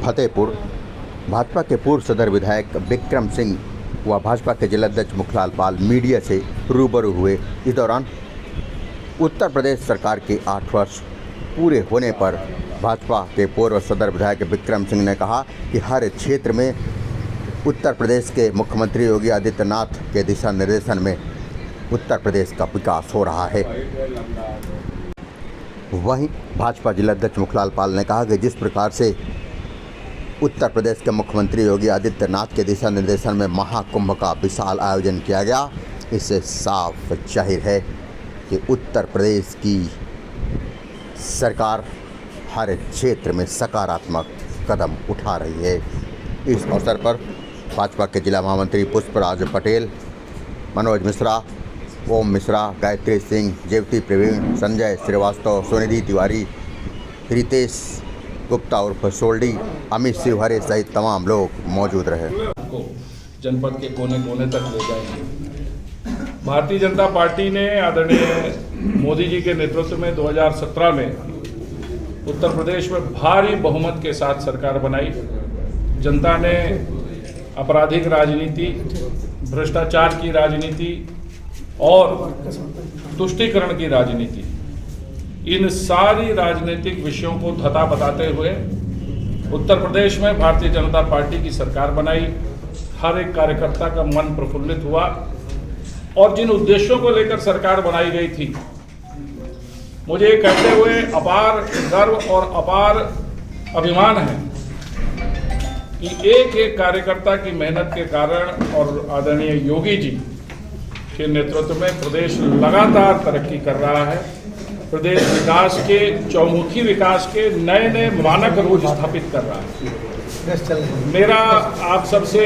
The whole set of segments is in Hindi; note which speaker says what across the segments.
Speaker 1: फतेहपुर भाजपा के पूर्व सदर विधायक विक्रम सिंह व भाजपा के जिलाध्यक्ष मुखलाल पाल मीडिया से रूबरू हुए। इस दौरान उत्तर प्रदेश सरकार के 8 वर्ष पूरे होने पर भाजपा के पूर्व सदर विधायक विक्रम सिंह ने कहा कि हर क्षेत्र में उत्तर प्रदेश के मुख्यमंत्री योगी आदित्यनाथ के दिशा निर्देशन में उत्तर प्रदेश का विकास हो रहा है। वहीं भाजपा जिलाध्यक्ष मुखलाल पाल ने कहा कि जिस प्रकार से उत्तर प्रदेश के मुख्यमंत्री योगी आदित्यनाथ के दिशा निर्देशन में महाकुंभ का विशाल आयोजन किया गया, इससे साफ जाहिर है कि उत्तर प्रदेश की सरकार हर क्षेत्र में सकारात्मक कदम उठा रही है। इस अवसर पर भाजपा के जिला महामंत्री पुष्पराज पटेल, मनोज मिश्रा, ओम मिश्रा, गायत्री सिंह, जेवती प्रवीण, संजय श्रीवास्तव, सुनिधि तिवारी, रितेश गुप्ता उर्फ सोल्डी, अमित शिवहरे सहित तमाम लोग मौजूद रहे।
Speaker 2: जनपद के कोने कोने तक ले जाएंगे। भारतीय जनता पार्टी ने आदरणीय मोदी जी के नेतृत्व में 2017 में उत्तर प्रदेश में भारी बहुमत के साथ सरकार बनाई। जनता ने आपराधिक राजनीति, भ्रष्टाचार की राजनीति और तुष्टीकरण की राजनीति, इन सारी राजनीतिक विषयों को धता बताते हुए उत्तर प्रदेश में भारतीय जनता पार्टी की सरकार बनाई। हर एक कार्यकर्ता का मन प्रफुल्लित हुआ और जिन उद्देश्यों को लेकर सरकार बनाई गई थी, मुझे ये कहते हुए अपार गर्व और अपार अभिमान है कि एक एक कार्यकर्ता की मेहनत के कारण और आदरणीय योगी जी के नेतृत्व में प्रदेश लगातार तरक्की कर रहा है। प्रदेश विकास के, चौमुखी विकास के नए नए मानक रोज स्थापित कर रहा है। मेरा आप सबसे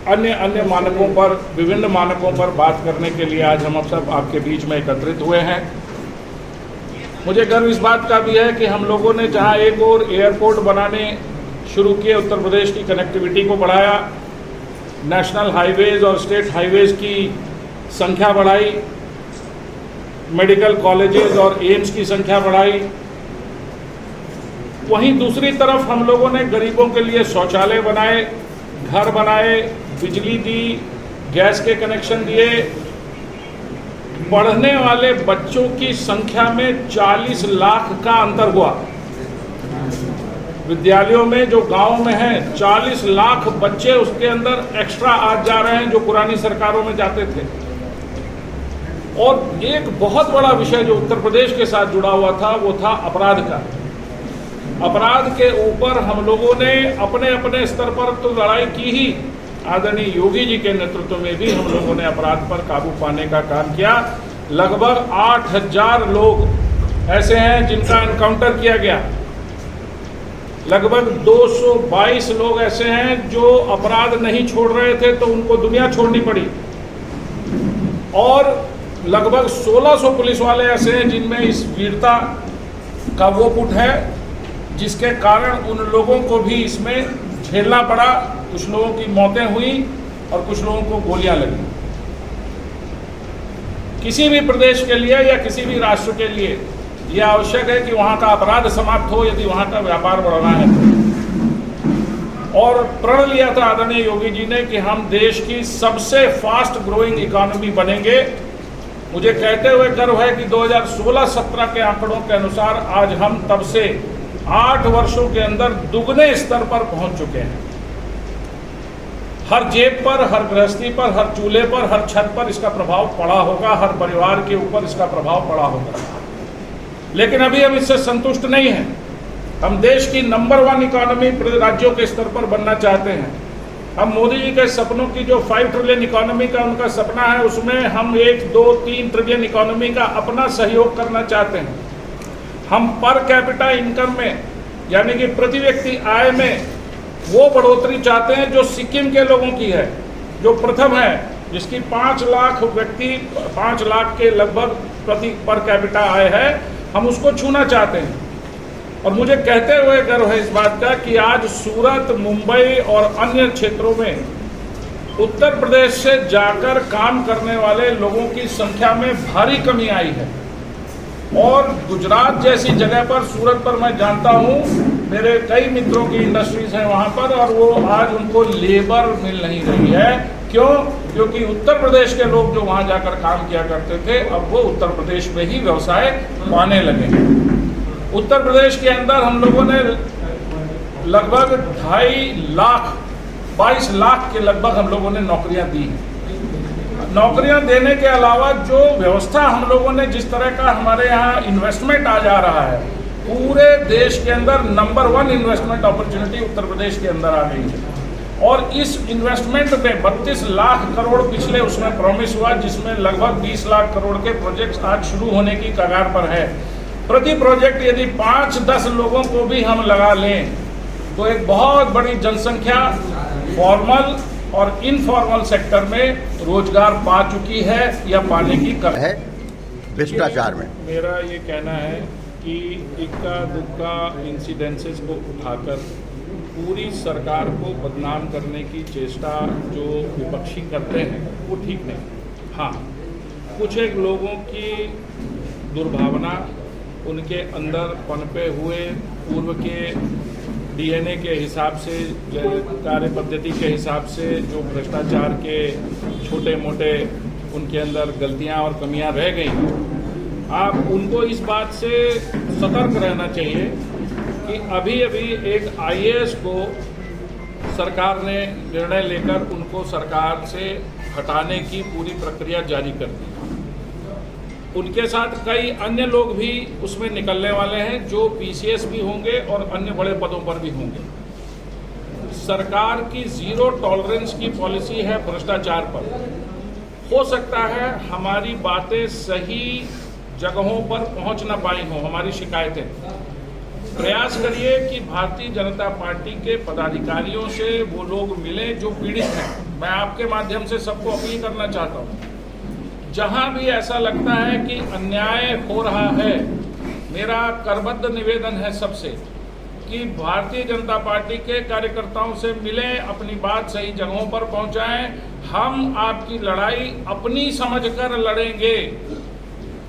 Speaker 2: अन्य मानकों पर, विभिन्न मानकों पर बात करने के लिए आज हम सब आपके बीच में एकत्रित हुए हैं। मुझे गर्व इस बात का भी है कि हम लोगों ने जहां एक और एयरपोर्ट बनाने शुरू किए, उत्तर प्रदेश की कनेक्टिविटी को बढ़ाया, नेशनल हाईवेज और स्टेट हाईवेज की संख्या बढ़ाई, मेडिकल कॉलेजेस और एम्स की संख्या बढ़ाई। वहीं दूसरी तरफ हम लोगों ने गरीबों के लिए शौचालय बनाए, घर बनाए, बिजली दी, गैस के कनेक्शन दिए। पढ़ने वाले बच्चों की संख्या में 40 लाख का अंतर हुआ। विद्यालयों में जो गांव में हैं 40 लाख बच्चे उसके अंदर एक्स्ट्रा आज जा रहे हैं जो पुरानी सरकारों में जाते थे। और एक बहुत बड़ा विषय जो उत्तर प्रदेश के साथ जुड़ा हुआ था वो था अपराध का। अपराध के ऊपर हम लोगों ने अपने अपने स्तर पर तो लड़ाई की ही, आदरणीय योगी जी के नेतृत्व में भी हम लोगों ने अपराध पर काबू पाने का काम किया। लगभग 8000 लोग ऐसे हैं जिनका एनकाउंटर किया गया। लगभग 222 लोग ऐसे हैं जो अपराध नहीं छोड़ रहे थे तो उनको दुनिया छोड़नी पड़ी। और लगभग 1600 पुलिस वाले ऐसे हैं जिनमें इस वीरता का वो पुट है जिसके कारण उन लोगों को भी इसमें झेलना पड़ा। कुछ लोगों की मौतें हुई और कुछ लोगों को गोलियां लगी। किसी भी प्रदेश के लिए या किसी भी राष्ट्र के लिए यह आवश्यक है कि वहां का अपराध समाप्त हो यदि वहां का व्यापार बढ़ना है तो। और प्रण लिया था आदरणीय योगी जी ने कि हम देश की सबसे फास्ट ग्रोइंग इकोनॉमी बनेंगे। मुझे कहते हुए गर्व है कि 2016-17 के आंकड़ों के अनुसार आज हम तब से 8 वर्षों के अंदर दुगने स्तर पर पहुंच चुके हैं। हर जेब पर, हर गृहस्थी पर, हर चूल्हे पर, हर छत पर इसका प्रभाव पड़ा होगा, हर परिवार के ऊपर इसका प्रभाव पड़ा होगा। लेकिन अभी हम इससे संतुष्ट नहीं हैं। हम देश की नंबर 1 इकोनॉमी राज्यों के स्तर पर बनना चाहते हैं। हम मोदी जी के सपनों की जो 5 ट्रिलियन इकोनॉमी का उनका सपना है उसमें हम 1, 2, 3 ट्रिलियन इकोनॉमी का अपना सहयोग करना चाहते हैं। हम पर कैपिटा इनकम में यानी कि प्रति व्यक्ति आय में वो बढ़ोतरी चाहते हैं जो सिक्किम के लोगों की है, जो प्रथम है, जिसकी 5 लाख व्यक्ति 5 लाख के लगभग प्रति पर कैपिटा आय है, हम उसको छूना चाहते हैं। और मुझे कहते हुए गर्व है इस बात का कि आज सूरत, मुंबई और अन्य क्षेत्रों में उत्तर प्रदेश से जाकर काम करने वाले लोगों की संख्या में भारी कमी आई है। और गुजरात जैसी जगह पर, सूरत पर मैं जानता हूं मेरे कई मित्रों की इंडस्ट्रीज हैं वहाँ पर, और वो आज उनको लेबर मिल नहीं रही है। क्यों? क्योंकि उत्तर प्रदेश के लोग जो वहाँ जाकर काम किया करते थे, अब वो उत्तर प्रदेश में ही व्यवसाय पाने लगे हैं। उत्तर प्रदेश के अंदर हम लोगों ने लगभग 2.5 लाख 22 लाख के लगभग हम लोगों ने नौकरियां दी हैं। नौकरियां देने के अलावा जो व्यवस्था हम लोगों ने, जिस तरह का हमारे यहाँ इन्वेस्टमेंट आ जा रहा है, पूरे देश के अंदर number 1 investment opportunity Uttar Pradesh के अंदर आ गई है। और इस इन्वेस्टमेंट में 32 लाख करोड़ पिछले उसमें प्रॉमिस हुआ, जिसमें लगभग 20 लाख करोड़ के प्रोजेक्ट्स आज शुरू होने की कगार पर है। प्रति प्रोजेक्ट यदि 5-10 लोगों को भी हम लगा लें तो एक बहुत बड़ी जनसंख्या फॉर्मल और इनफॉर्मल सेक्टर में रोजगार पा चुकी है या पाने की कर
Speaker 1: है भ्रष्टाचार में।
Speaker 2: मेरा ये कहना है कि इक्का दुक्का इंसिडेंसेस को उठाकर पूरी सरकार को बदनाम करने की चेष्टा जो विपक्षी करते हैं वो ठीक नहीं। हाँ, कुछ एक लोगों की दुर्भावना, उनके अंदर पनपे हुए पूर्व के डीएनए के हिसाब से, कार्य पद्धति के हिसाब से जो भ्रष्टाचार के छोटे मोटे उनके अंदर गलतियां और कमियां रह गई, आप उनको इस बात से सतर्क रहना चाहिए कि अभी अभी एक आईएएस को सरकार ने निर्णय लेकर उनको सरकार से हटाने की पूरी प्रक्रिया जारी कर दी। उनके साथ कई अन्य लोग भी उसमें निकलने वाले हैं जो पीसीएस भी होंगे और अन्य बड़े पदों पर भी होंगे। सरकार की 0 टॉलरेंस की पॉलिसी है भ्रष्टाचार पर। हो सकता है हमारी बातें सही जगहों पर पहुंच ना पाई हों, हमारी शिकायतें। प्रयास करिए कि भारतीय जनता पार्टी के पदाधिकारियों से वो लोग मिलें जो पीड़ित हैं। मैं आपके माध्यम से सबको अपील करना चाहता हूँ, जहां भी ऐसा लगता है कि अन्याय हो रहा है, मेरा करबद्ध निवेदन है सबसे कि भारतीय जनता पार्टी के कार्यकर्ताओं से मिलें, अपनी बात सही जगहों पर पहुंचाएं। हम आपकी लड़ाई अपनी समझकर लड़ेंगे।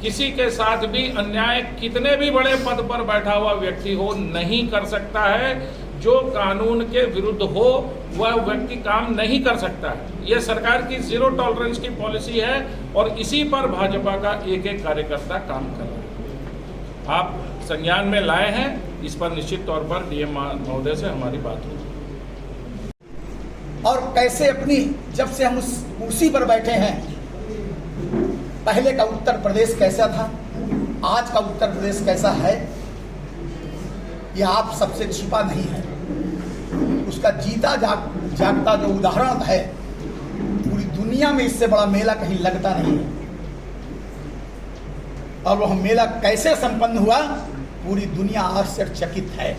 Speaker 2: किसी के साथ भी अन्याय, कितने भी बड़े पद पर बैठा हुआ व्यक्ति हो, नहीं कर सकता है। जो कानून के विरुद्ध हो वह व्यक्ति काम नहीं कर सकता है। यह सरकार की 0 टॉलरेंस की पॉलिसी है और इसी पर भाजपा का एक एक कार्यकर्ता काम कर रहा है। आप संज्ञान में लाए हैं, इस पर निश्चित तौर पर डीएम महोदय से हमारी बात होगी।
Speaker 3: और कैसे अपनी, जब से हम उस कुर्सी पर बैठे हैं, पहले का उत्तर प्रदेश कैसा था, आज का उत्तर प्रदेश कैसा है, यह आप सबसे छिपा नहीं है। उसका जीता जागता जो उदाहरण है, पूरी दुनिया में इससे बड़ा मेला कहीं लगता नहीं है। और वह मेला कैसे संपन्न हुआ, पूरी दुनिया आश्चर्यचकित है।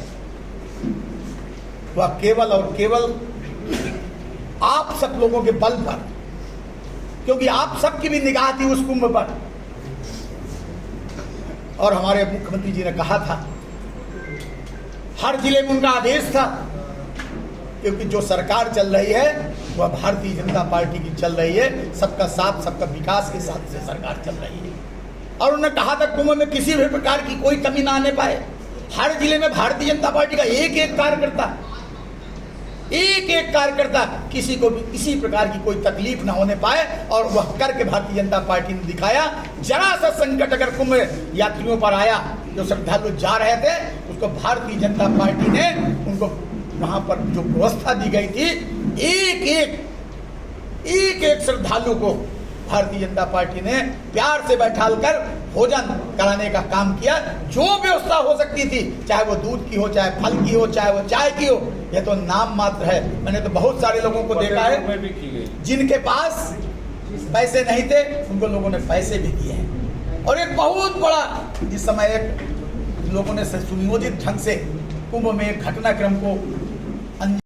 Speaker 3: वह केवल और केवल आप सब लोगों के बल पर, क्योंकि आप सबकी भी निगाह थी उस कुंभ पर। और हमारे मुख्यमंत्री जी ने कहा था, हर जिले में उनका आदेश था, क्योंकि जो सरकार चल रही है वह भारतीय जनता पार्टी की चल रही है, सबका साथ सबका विकास के साथ से सरकार चल रही है। और उन्होंने कहा था कुंभ में किसी भी प्रकार की कोई कमी ना आने पाए। हर जिले में भारतीय जनता पार्टी का एक एक कार्यकर्ता किसी को भी किसी प्रकार की कोई तकलीफ ना होने पाए, और वह करके भारतीय जनता पार्टी ने दिखाया। जरा सा संकट अगर कुंभ यात्रियों पर आया, जो श्रद्धालु जा रहे थे, उसको भारतीय जनता पार्टी ने उनको वहां पर जो व्यवस्था दी गई थी, एक एक श्रद्धालु को भारतीय जनता पार्टी ने प्यार से बैठालकर भोजन कराने का काम किया। जो व्यवस्था हो सकती थी, चाहे वो दूध की हो, चाहे फल की हो, चाहे वो चाय की हो, यह तो नाम मात्र है। मैंने तो बहुत सारे लोगों को देखा है जिनके पास पैसे नहीं थे, उनको लोगों ने पैसे भी दिए हैं। और एक बहुत बड़ा इस समय एक लोगों ने सुनियोजित ढंग से कुंभ में घटनाक्रम को